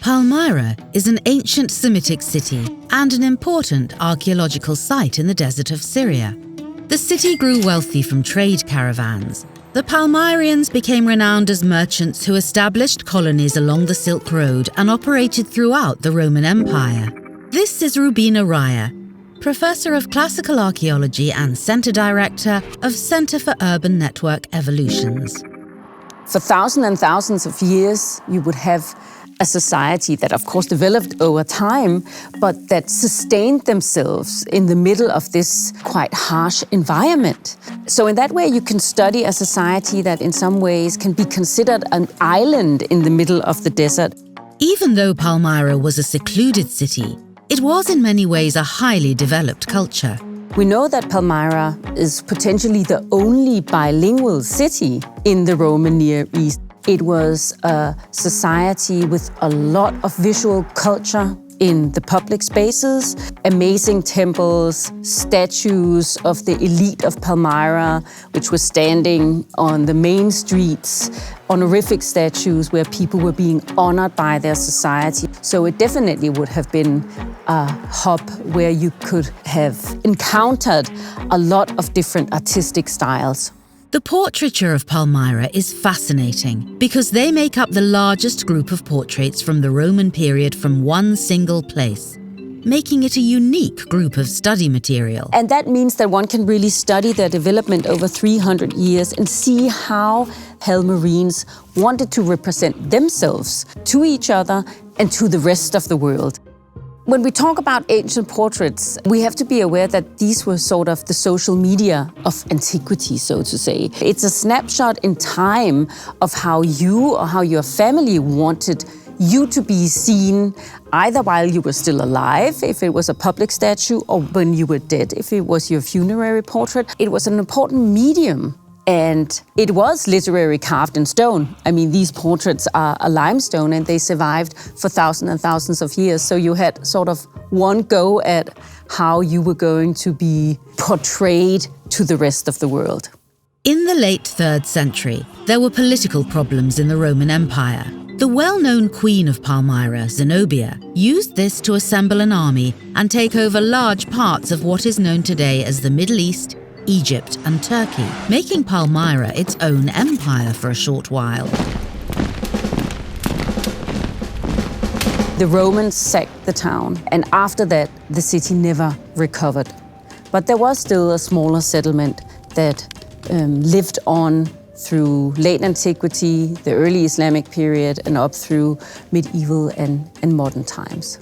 Palmyra is an ancient Semitic city and an important archaeological site in the desert of Syria. The city grew wealthy from trade caravans. The Palmyrians became renowned as merchants who established colonies along the Silk Road and operated throughout the Roman Empire. This is Rubina Raja, Professor of Classical Archaeology and Center Director of Center for Urban Network Evolutions. For thousands and thousands of years, you would have a society that, of course, developed over time, but that sustained themselves in the middle of this quite harsh environment. So in that way, you can study a society that in some ways can be considered an island in the middle of the desert. Even though Palmyra was a secluded city, it was in many ways a highly developed culture. We know that Palmyra is potentially the only bilingual city in the Roman Near East. It was a society with a lot of visual culture in the public spaces, amazing temples, statues of the elite of Palmyra, which were standing on the main streets, honorific statues where people were being honored by their society. So it definitely would have been a hub where you could have encountered a lot of different artistic styles. The portraiture of Palmyra is fascinating because they make up the largest group of portraits from the Roman period from one single place, making it a unique group of study material. And that means that one can really study their development over 300 years and see how Palmyrenes wanted to represent themselves to each other and to the rest of the world. When we talk about ancient portraits, we have to be aware that these were sort of the social media of antiquity, so to say. It's a snapshot in time of how you or how your family wanted you to be seen, either while you were still alive, if it was a public statue, or when you were dead, if it was your funerary portrait. It was an important medium. And it was literally carved in stone. I mean, these portraits are a limestone and they survived for thousands and thousands of years. So you had sort of one go at how you were going to be portrayed to the rest of the world. In the late 3rd century, there were political problems in the Roman Empire. The well-known queen of Palmyra, Zenobia, used this to assemble an army and take over large parts of what is known today as the Middle East, Egypt and Turkey, making Palmyra its own empire for a short while. The Romans sacked the town, and after that, the city never recovered. But there was still a smaller settlement that lived on through late antiquity, the early Islamic period, and up through medieval and modern times.